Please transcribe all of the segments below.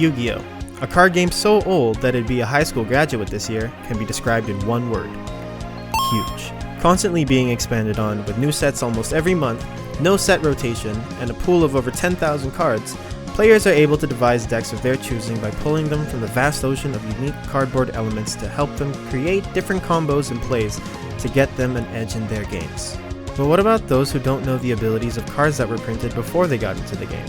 Yu-Gi-Oh! A card game so old that it'd be a high school graduate this year can be described in one word. Huge. Constantly being expanded on with new sets almost every month, no set rotation, and a pool of over 10,000 cards, players are able to devise decks of their choosing by pulling them from the vast ocean of unique cardboard elements to help them create different combos and plays to get them an edge in their games. But what about those who don't know the abilities of cards that were printed before they got into the game?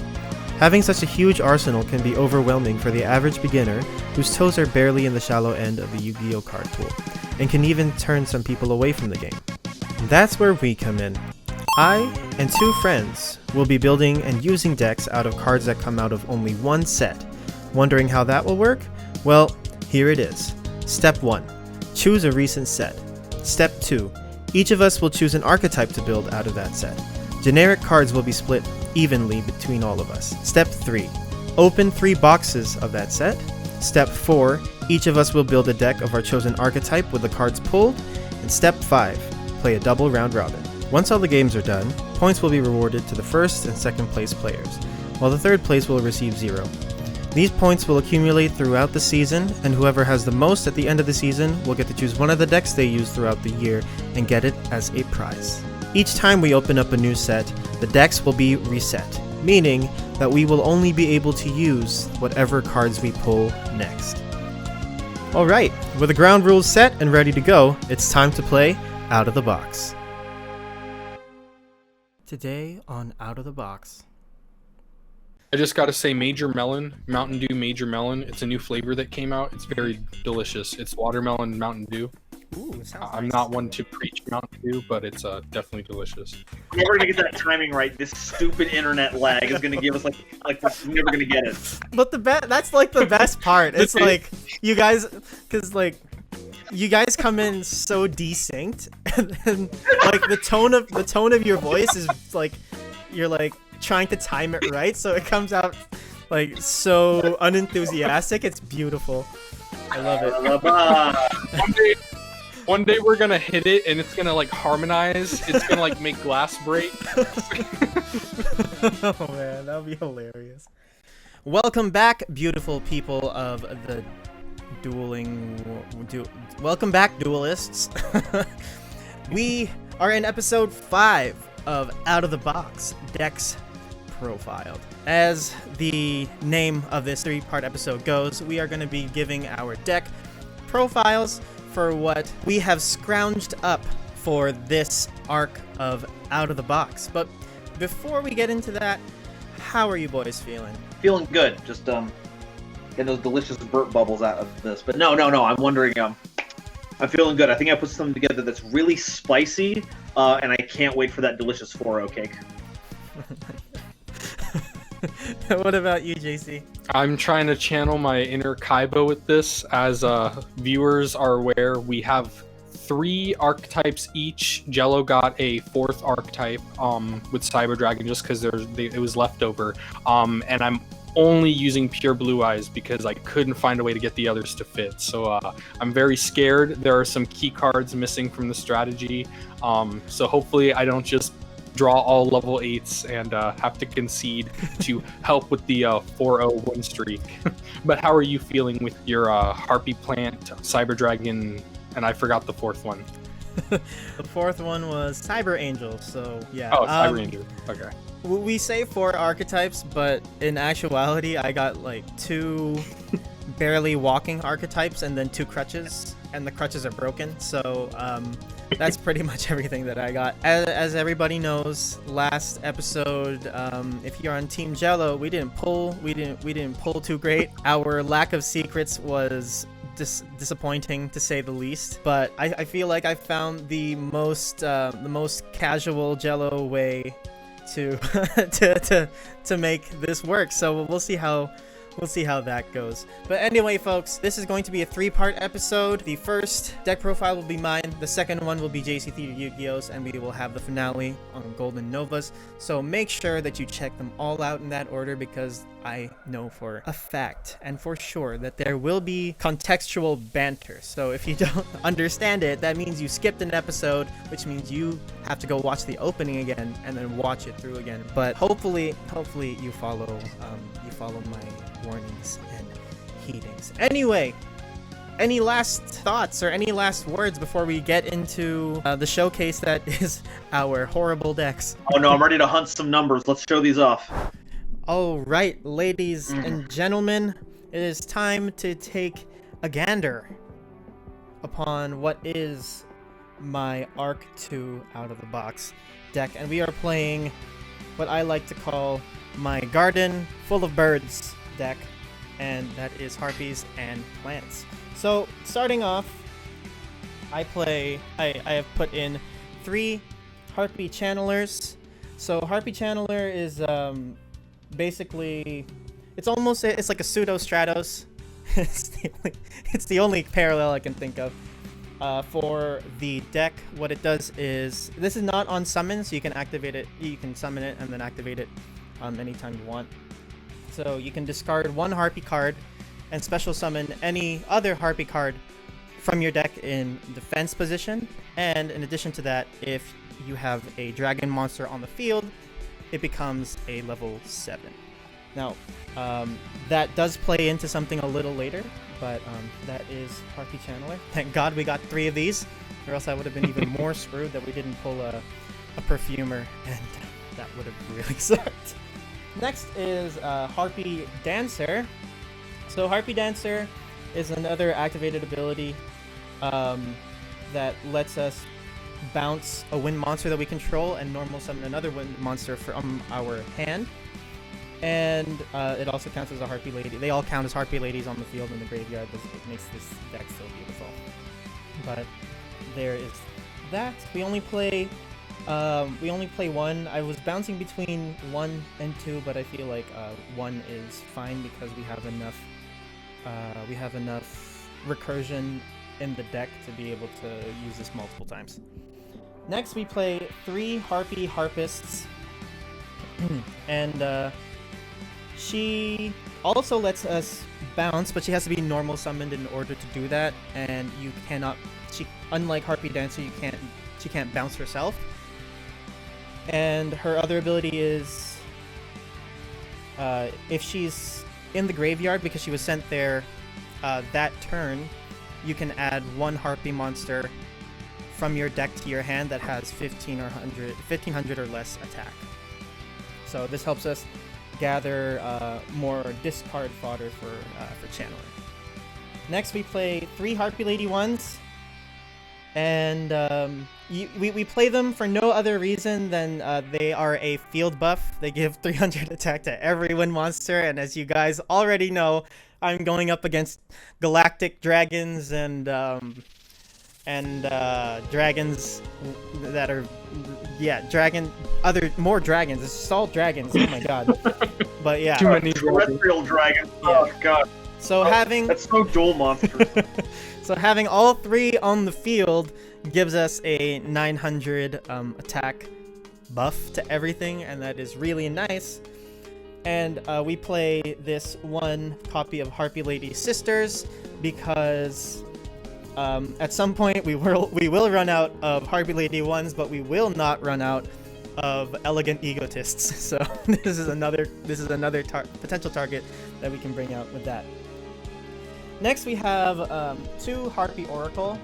Having such a huge arsenal can be overwhelming for the average beginner whose toes are barely in the shallow end of the Yu-Gi-Oh card pool, and can even turn some people away from the game. That's where we come in. I and two friends will be building and using decks out of cards that come out of only one set. Wondering how that will work? Well, here it is. Step 1. Choose a recent set. Step 2. Each of us will choose an archetype to build out of that set. Generic cards will be split evenly between all of us. Step 3. Open 3 boxes of that set. Step 4. Each of us will build a deck of our chosen archetype with the cards pulled. And Step 5. Play a double round robin. Once all the games are done, points will be rewarded to the first and second place players, while the third place will receive 0. These points will accumulate throughout the season, and whoever has the most at the end of the season will get to choose one of the decks they use throughout the year and get it as a prize. Each time we open up a new set, the decks will be reset, meaning that we will only be able to use whatever cards we pull next. Alright, with the ground rules set and ready to go, it's time to play Out of the Box. Today on Out of the Box. I just gotta say, Major Melon, Mountain Dew Major Melon, it's a new flavor that came out. It's very delicious. It's watermelon Mountain Dew. Ooh, it sounds I'm nice. not one to preach Mountain Dew, but it's definitely delicious. We're never gonna get that timing right. This stupid internet lag is gonna give us like this. We're never gonna get it. But that's like the best part. It's like you guys, because like you guys come in so desynced, and like the tone of your voice is like you're like trying to time it right, so it comes out like so unenthusiastic. It's beautiful. I love it. One day we're gonna hit it and it's gonna like harmonize. It's gonna like make glass break. Oh man, that would be hilarious. Welcome back, beautiful people of the welcome back, duelists. We are in episode 5 of Out of the Box, Decks Profiled. As the name of this 3-part episode goes, we are going to be giving our deck profiles for what we have scrounged up for this arc of Out of the Box. But before we get into that, how are you boys feeling? Feeling good. Just getting those delicious burp bubbles out of this. But no. I'm wondering. I'm feeling good. I think I put something together that's really spicy, and I can't wait for that delicious 4-0 cake. What about you, JC? I'm trying to channel my inner Kaiba with this. As viewers are aware, we have 3 archetypes each. Gelo got a 4th archetype with Cyber Dragon just because it was leftover. And I'm only using pure blue eyes because I couldn't find a way to get the others to fit. So I'm very scared. There are some key cards missing from the strategy. So hopefully I don't just draw all level 8s and have to concede to help with the 4-0 win streak. But how are you feeling with your Harpie plant, Cyber Dragon, and I forgot the 4th one? The 4th one was Cyber Angel, so yeah. Oh, Cyber Angel. Okay. We say 4 archetypes, but in actuality, I got like 2 barely walking archetypes and then 2 crutches, and the crutches are broken, so that's pretty much everything that I got. As everybody knows, last episode, if you're on Team Gelo, we didn't pull too great. Our lack of secrets was disappointing to say the least, but I feel like I found the most casual Gelo way to make this work. So we'll see how that goes. But anyway, folks, this is going to be a 3-part episode. The first deck profile will be mine. The second one will be JC Theater YGO's, and we will have the finale on Golden Nova's. So make sure that you check them all out in that order, because I know for a fact and for sure that there will be contextual banter. So if you don't understand it, that means you skipped an episode, which means you have to go watch the opening again and then watch it through again. But hopefully you follow warnings and heatings. Anyway, any last thoughts or any last words before we get into the showcase that is our horrible decks? Oh no, I'm ready to hunt some numbers. Let's show these off. All right, ladies and gentlemen, it is time to take a gander upon what is my Arc 2 out of the box deck, and we are playing what I like to call my garden full of birds deck, and that is Harpies and plants. So starting off, I have put in 3 Harpie channelers. So Harpie channeler is basically, it's like a pseudo Stratos. It's the only parallel I can think of. For the deck, what it does is, this is not on summon, so you can activate it, you can summon it and then activate it anytime you want. So you can discard 1 Harpie card and special summon any other Harpie card from your deck in defense position. And in addition to that, if you have a dragon monster on the field, it becomes a level 7. Now, that does play into something a little later, but that is Harpie Channeler. Thank God we got 3 of these, or else I would have been even more screwed that we didn't pull a Perfumer, and that would have really sucked. Next is Harpie Dancer. So Harpie Dancer is another activated ability that lets us bounce a wind monster that we control and normal summon another wind monster from our hand. And it also counts as a Harpie Lady. They all count as Harpie Ladies on the field in the graveyard. It makes this deck so beautiful. But there is that. We only play 1. I was bouncing between 1 and 2, but I feel like 1 is fine because we have enough recursion in the deck to be able to use this multiple times. Next, we play 3 Harpie Harpists, and she also lets us bounce, but she has to be normal summoned in order to do that. And you cannot. Unlike Harpie Dancer, she can't bounce herself. And her other ability is, if she's in the graveyard because she was sent there that turn, you can add 1 Harpie monster from your deck to your hand that has 1500 or less attack. So this helps us gather more discard fodder for channeling. Next, we play 3 Harpie Lady 1s, and we play them for no other reason than they are a field buff. They give 300 attack to every wind monster, and as you guys already know, I'm going up against galactic dragons and dragons that are, more dragons. It's just all dragons. Oh my god. But yeah. Too many terrestrial dragons. Yeah. Oh god. So that's so dual monsters. So having all 3 on the field gives us a 900 attack buff to everything, and that is really nice. And we play this 1 copy of Harpie Lady Sisters because at some point we will run out of Harpie Lady 1s, but we will not run out of elegant egotists. So this is another potential target that we can bring out with that. Next, we have 2 Harpie Oracle.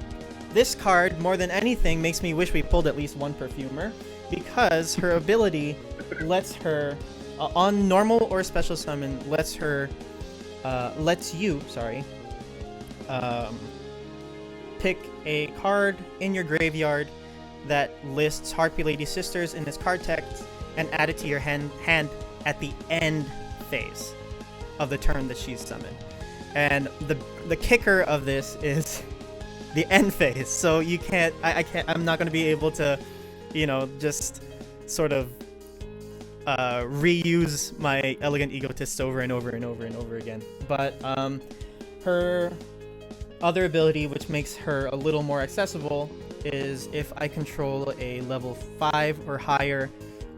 This card, more than anything, makes me wish we pulled at least 1 Perfumer, because her ability lets her, on normal or special summon, lets you pick a card in your graveyard that lists Harpie Lady Sisters in this card text and add it to your hand at the end phase of the turn that she's summoned. And the kicker of this is the end phase. So you can't, I'm not going to be able to, just sort of reuse my elegant egotists over and over and over and over again. But her other ability, which makes her a little more accessible, is if I control a level 5 or higher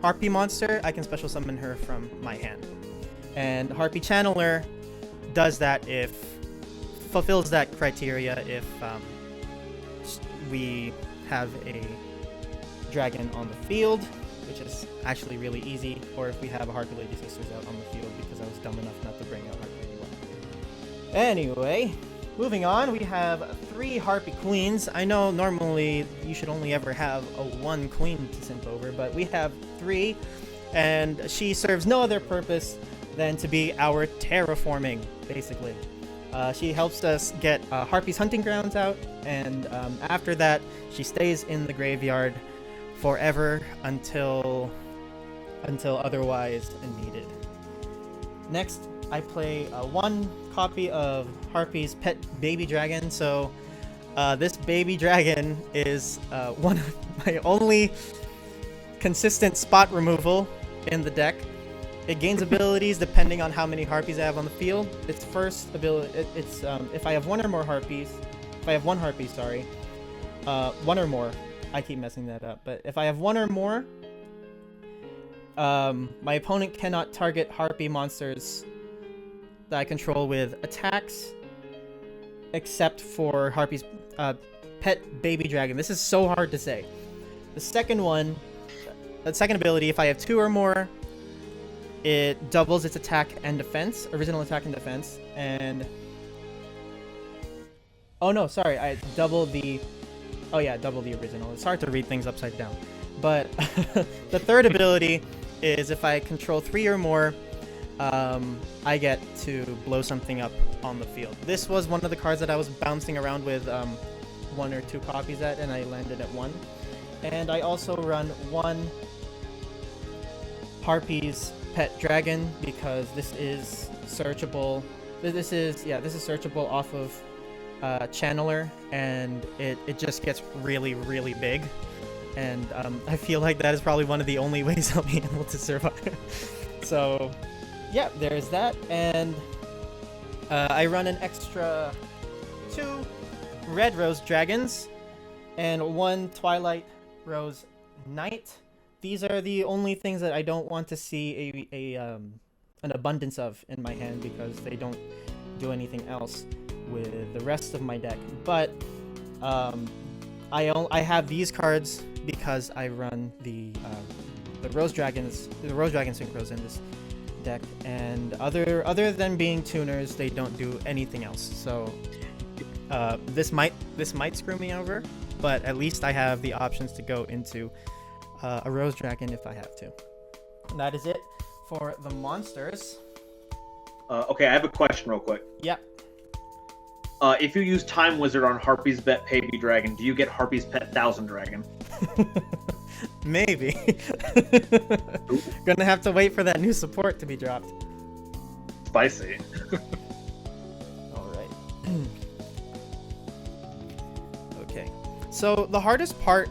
Harpie monster, I can special summon her from my hand. And Harpie Channeler does that fulfills that criteria if we have a dragon on the field, which is actually really easy, or if we have a Harpie Lady Sisters out on the field, because I was dumb enough not to bring out Harpie Lady Anyway, moving on, we have 3 Harpie Queens. I know normally you should only ever have a 1 queen to simp over, but we have 3, and she serves no other purpose than to be our terraforming, basically. She helps us get Harpie's hunting grounds out, and after that, she stays in the graveyard forever until otherwise needed. Next, I play 1 copy of Harpie's pet baby dragon. So this baby dragon is one of my only consistent spot removal in the deck. It gains abilities depending on how many Harpies I have on the field. Its first ability, if I have 1 or more Harpies, if I have 1 Harpie, sorry, 1 or more, I keep messing that up, but if I have 1 or more, my opponent cannot target Harpie monsters that I control with attacks, except for Harpie's pet baby dragon. This is so hard to say. The second ability, if I have 2 or more, it doubles its attack and defense, original attack and defense, and... Oh no, sorry, double the original. It's hard to read things upside down. But the third ability is if I control 3 or more, I get to blow something up on the field. This was one of the cards that I was bouncing around with 1 or 2 copies at, and I landed at 1. And I also run 1 Harpie's pet dragon because this is searchable. This is searchable off of Channeler, and it just gets really, really big. And I feel like that is probably one of the only ways I'll be able to survive. So, yeah, there's that. And I run an extra 2 Red Rose Dragons and 1 Twilight Rose Knight. These are the only things that I don't want to see an abundance of in my hand because they don't do anything else with the rest of my deck. But I have these cards because I run the Rose Dragons, the Rose Dragon Synchros in this deck, and other than being tuners, they don't do anything else. So this might screw me over, but at least I have the options to go into a Rose Dragon if I have to. And that is it for the monsters. Okay, I have a question real quick. Yeah. If you use Time Wizard on Harpie's pet baby dragon, do you get Harpie's pet Thousand Dragon? Maybe. Gonna have to wait for that new support to be dropped. Spicy. Alright. Okay. So the hardest part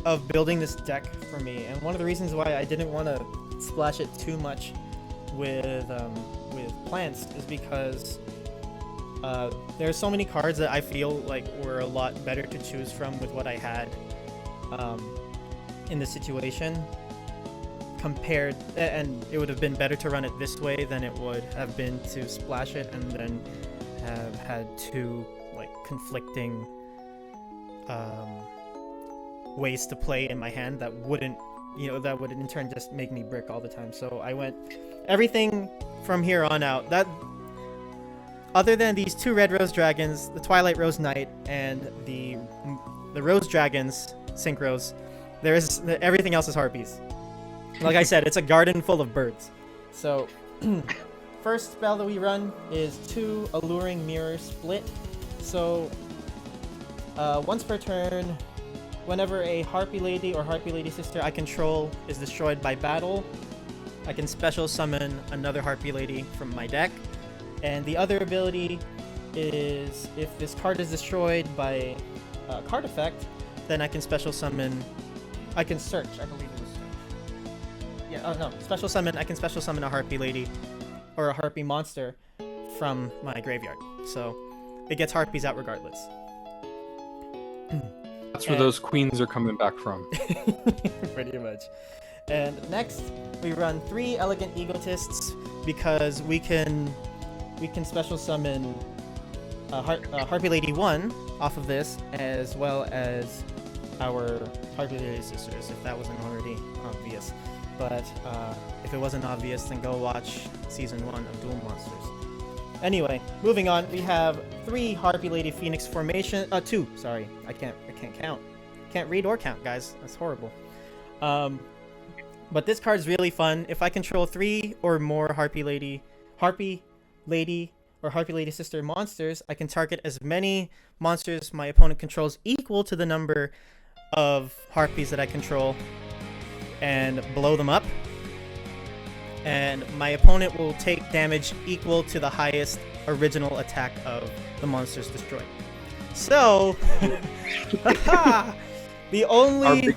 of building this deck for me, and one of the reasons why I didn't want to splash it too much with plants, is because there's so many cards that I feel like were a lot better to choose from with what I had in the situation compared, and it would have been better to run it this way than it would have been to splash it and then have had 2 like conflicting ways to play in my hand that would in turn just make me brick all the time. So I went everything from here on out. That other than these 2 Red Rose Dragons, the Twilight Rose Knight, and the Rose Dragons Synchros, everything else is Harpies. Like I said, it's a garden full of birds. So first spell that we run is 2 Alluring Mirror Split. So once per turn, whenever a Harpie Lady or Harpie Lady Sister I control is destroyed by battle, I can special summon another Harpie Lady from my deck. And the other ability is if this card is destroyed by a card effect, then I can special summon... I can search, I believe it was search. Yeah, oh no, special summon, I can special summon a Harpie Lady or a Harpie monster from my graveyard. So it gets Harpies out regardless. That's where those queens are coming back from. Pretty much. And next, we run 3 Elegant Egotists because we can special summon Harpie Lady 1 off of this, as well as our Harpie Lady Sisters, if that wasn't already obvious. But if it wasn't obvious, then go watch Season 1 of Duel Monsters. Anyway, moving on, we have 3 Harpie Lady Phoenix formation. 2. Sorry, I can't count. Can't read or count, guys. That's horrible. But this card is really fun. If I control 3 or more Harpie Lady, or Harpie Lady Sister monsters, I can target as many monsters my opponent controls equal to the number of Harpies that I control and blow them up. And my opponent will take damage equal to the highest original attack of the monsters destroyed. So, the only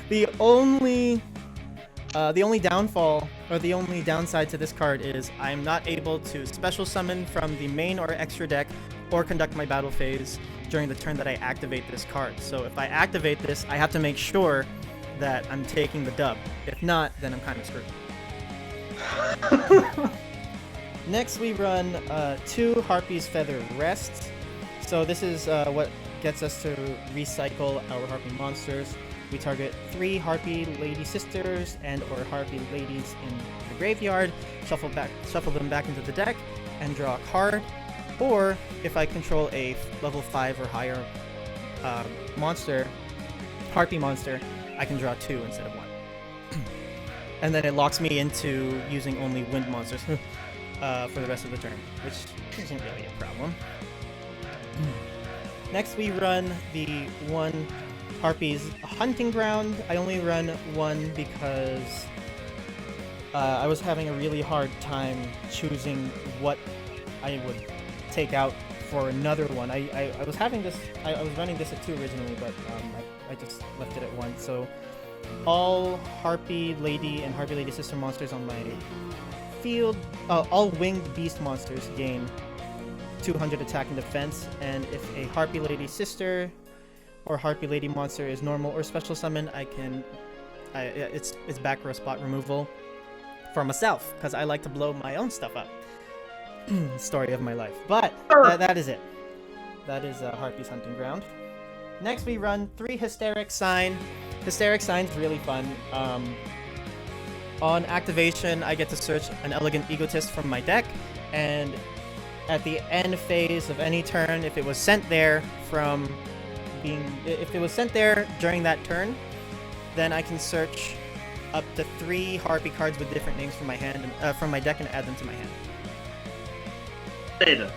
the only downfall or the only downside to this card is I'm not able to special summon from the main or extra deck or conduct my battle phase during the turn that I activate this card. So if I activate this, I have to make sure that I'm taking the dub. If not, then I'm kind of screwed. Next, we run 2 Harpie's Feather Rests. So this is what gets us to recycle our Harpie monsters. We target 3 Harpie Lady Sisters and or Harpie Ladies in the graveyard, shuffle them back into the deck, and draw a card. Or if I control a level 5 or higher monster, Harpie monster, I can draw 2 instead of 1. And then it locks me into using only wind monsters for the rest of the turn, which isn't really a problem. Next, we run the 1 Harpie's Hunting Ground. I only run 1 because I was having a really hard time choosing what I would take out for another one. I was having this. I was running this at 2 originally, but I just left it at 1. So all Harpie Lady and Harpie Lady Sister monsters on my field, all winged beast monsters gain 200 attack and defense, and if a Harpie Lady Sister or Harpie Lady monster is normal or special summon, it's back row spot removal for myself, because I like to blow my own stuff up. Story of my life. But that is it. That is Harpie's Hunting Ground. Next, we run 3 Hysteric Sign. Hysteric Sign's really fun. On activation, I get to search an Elegant Egotist from my deck, and at the end phase of any turn, if it was sent there during that turn, then I can search up to 3 Harpie cards with different names from my hand, from my deck, and add them to my hand. Data.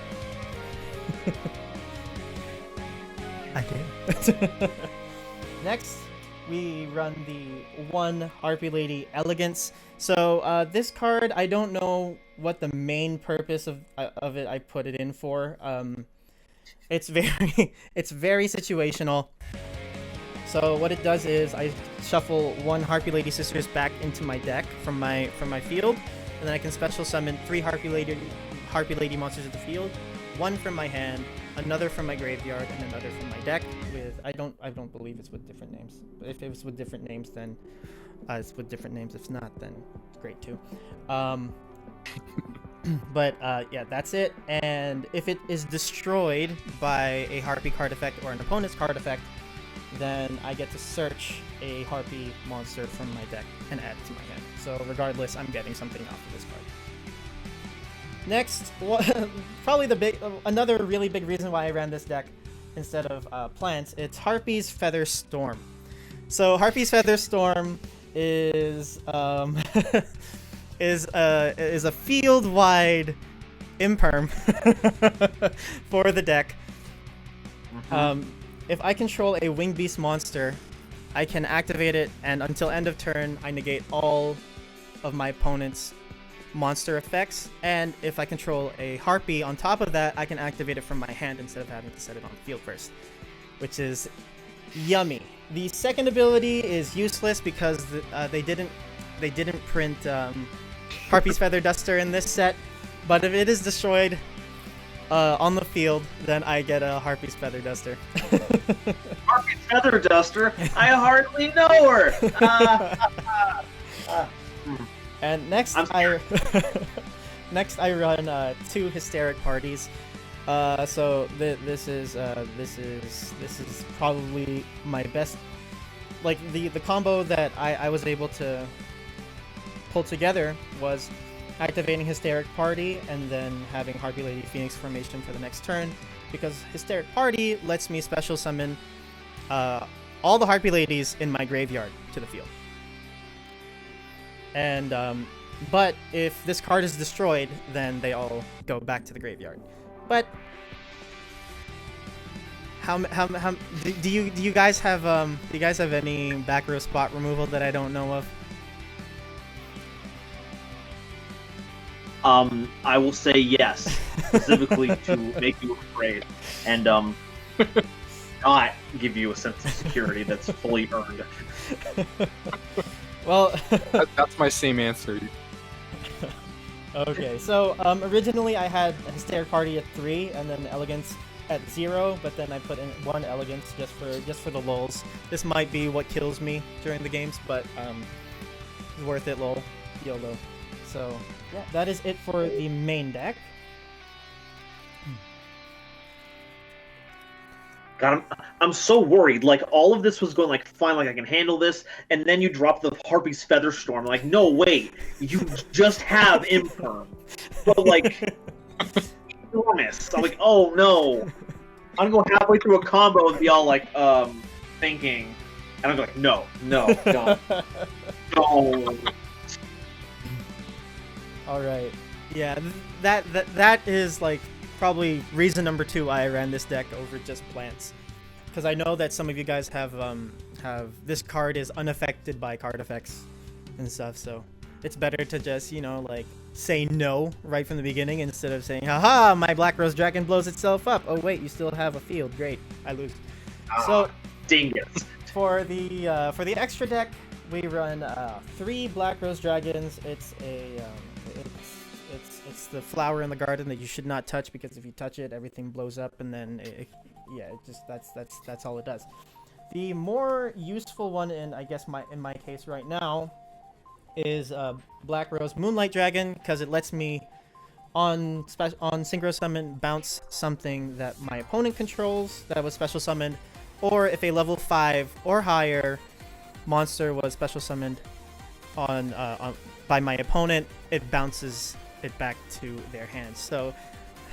I did. Next, we run the 1 Harpie Lady Elegance. So this card, I don't know what the main purpose of it I put it in for. It's very situational. So what it does is I shuffle 1 Harpie Lady Sisters back into my deck from my field, and then I can special summon 3 Harpie Lady monsters at the field, 1 from my hand, another from my graveyard, and another from my deck. With I don't believe it's with different names. But if it was with different names, then it's with different names. If not, then great too. But yeah, that's it. And if it is destroyed by a Harpie card effect or an opponent's card effect, then I get to search a Harpie monster from my deck and add it to my hand. So regardless, I'm getting something off of this card. Next, probably another really big reason why I ran this deck instead of plants, it's Harpie's Feather Storm. So Harpie's Feather Storm is is a field-wide imperm for the deck. If I control a winged beast monster, I can activate it, and until end of turn, I negate all of my opponent's monster effects. And if I control a Harpie on top of that, I can activate it from my hand instead of having to set it on the field first, which is yummy. The second ability is useless because they didn't print Harpie's Feather Duster in this set, but if it is destroyed on the field, then I get a Harpie's Feather Duster. Harpie's Feather Duster? I hardly know her! And next I run 2 Hysteric Parties. So this is probably my best, like the combo that I was able to pull together was activating Hysteric Party and then having Harpie Lady Phoenix formation for the next turn, because Hysteric Party lets me special summon all the Harpie Ladies in my graveyard to the field. And but if this card is destroyed, then they all go back to the graveyard. But how do you guys have any back row spot removal that I don't know of? I will say yes, specifically to make you afraid, and not give you a sense of security that's fully earned. Well, that's my same answer. Okay, so originally I had Hysteric Party at 3 and then Elegance at 0, but then I put in 1 Elegance just for the lulz. This might be what kills me during the games, but it's worth it, lol, YOLO. So yeah, that is it for the main deck. God, I'm so worried. Like, all of this was going like fine, like I can handle this, and then you drop the Harpie's Featherstorm. I'm like, no, wait, you just have Imperm. But like, enormous. I'm like, oh no. I'm gonna go halfway through a combo and be all like, thinking, and I'm like, no, don't. No. All right, yeah, that is like probably reason number 2 I ran this deck over just plants, because I know that some of you guys have this card is unaffected by card effects and stuff, so it's better to just, you know, like say no right from the beginning instead of saying, haha, my Black Rose Dragon blows itself up. Oh wait, you still have a field. Great, I lose. So dang it. For the extra deck, we run 3 Black Rose Dragons. It's a it's the flower in the garden that you should not touch, because if you touch it, everything blows up, and then that's all it does. The more useful one, in my case right now, is Black Rose Moonlight Dragon, because it lets me on Synchro Summon bounce something that my opponent controls that was special summoned, or if a level 5 or higher monster was special summoned on by my opponent, it bounces it back to their hands. So,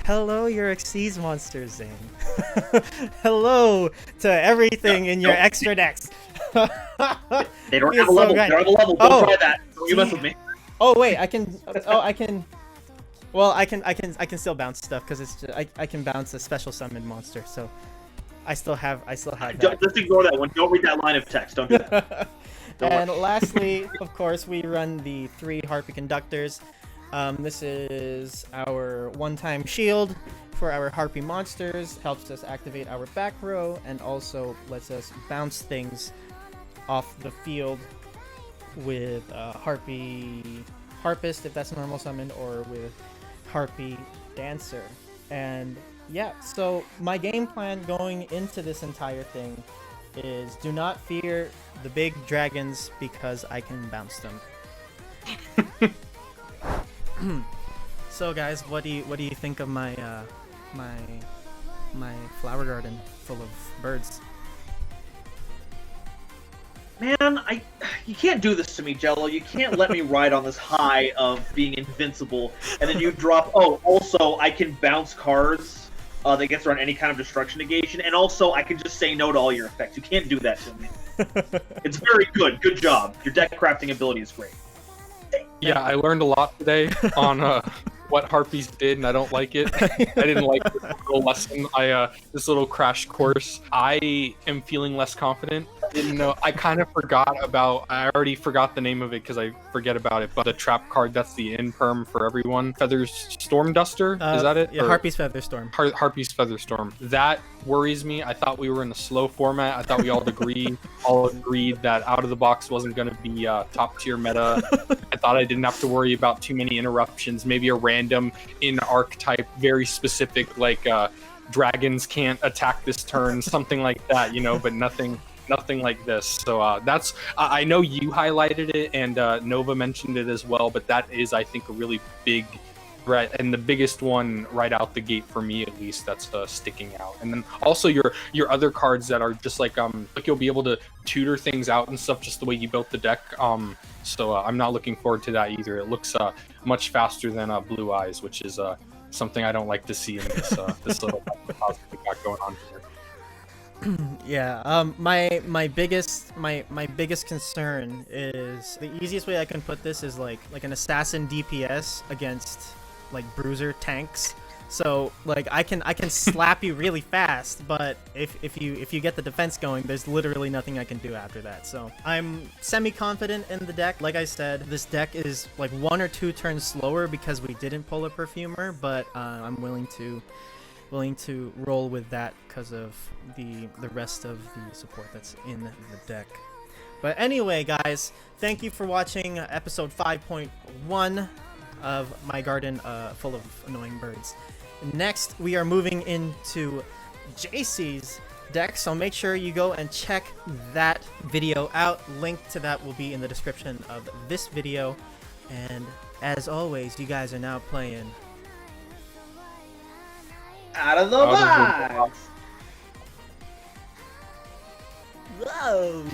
hello, your Xyz monsters, Zane. Hello to everything in your extra decks. They don't have a level. They're on a level. Don't try that. Don't you mess with me. Oh wait, I can. Well, I can still bounce stuff, because it's just, I can bounce a special summoned monster. So I still have that. Just ignore that one. Don't read that line of text. Don't do that. And lastly, of course, we run the 3 Harpie Conductors. This is our one-time shield for our Harpie monsters, helps us activate our back row, and also lets us bounce things off the field with Harpie Harpist, if that's a normal summon, or with Harpie Dancer. And yeah, so my game plan going into this entire thing is do not fear the big dragons, because I can bounce them. So guys, what do you think of my my flower garden full of birds? Man, you can't do this to me, Gelo. You can't let me ride on this high of being invincible, and then you drop, oh, also, I can bounce cards that gets around any kind of destruction negation, and also, I can just say no to all your effects. You can't do that to me. It's very good. Good job. Your deck crafting ability is great. Yeah, I learned a lot today on what Harpies did, and I don't like it. I didn't like this little lesson. This little crash course. I am feeling less confident. Didn't know. I kind of forgot about. I already forgot the name of it because I forget about it. But the trap card, that's the Imperm for everyone. Feathers Storm Duster. Is that it? Yeah, Harpie's Featherstorm. Harpie's Featherstorm. That worries me. I thought we were in a slow format. I thought we all agreed that out of the box wasn't going to be top tier meta. I thought I didn't have to worry about too many interruptions. Maybe a random in archetype, very specific, like dragons can't attack this turn, something like that, you know. But nothing like this. So that's I know you highlighted it, and Nova mentioned it as well, but that is, I think, a really big Right, and the biggest one right out the gate for me, at least, that's sticking out. And then also your other cards that are just like you'll be able to tutor things out and stuff just the way you built the deck. So I'm not looking forward to that either. It looks much faster than Blue Eyes, which is something I don't like to see in this this little positive we got going on here. Yeah, my biggest concern is the easiest way I can put this is like an assassin DPS against like bruiser tanks. So like I can slap you really fast, but if you get the defense going, there's literally nothing I can do after that. So I'm semi-confident in the deck. Like I said, this deck is like 1 or 2 turns slower because we didn't pull a perfumer, but I'm willing to roll with that because of the rest of the support that's in the deck. But anyway, guys, thank you for watching episode 5.1 of my garden full of annoying birds. Next, we are moving into JC's deck, so make sure you go and check that video out. Link to that will be in the description of this video. And as always, you guys are now playing Out of the box! Whoa!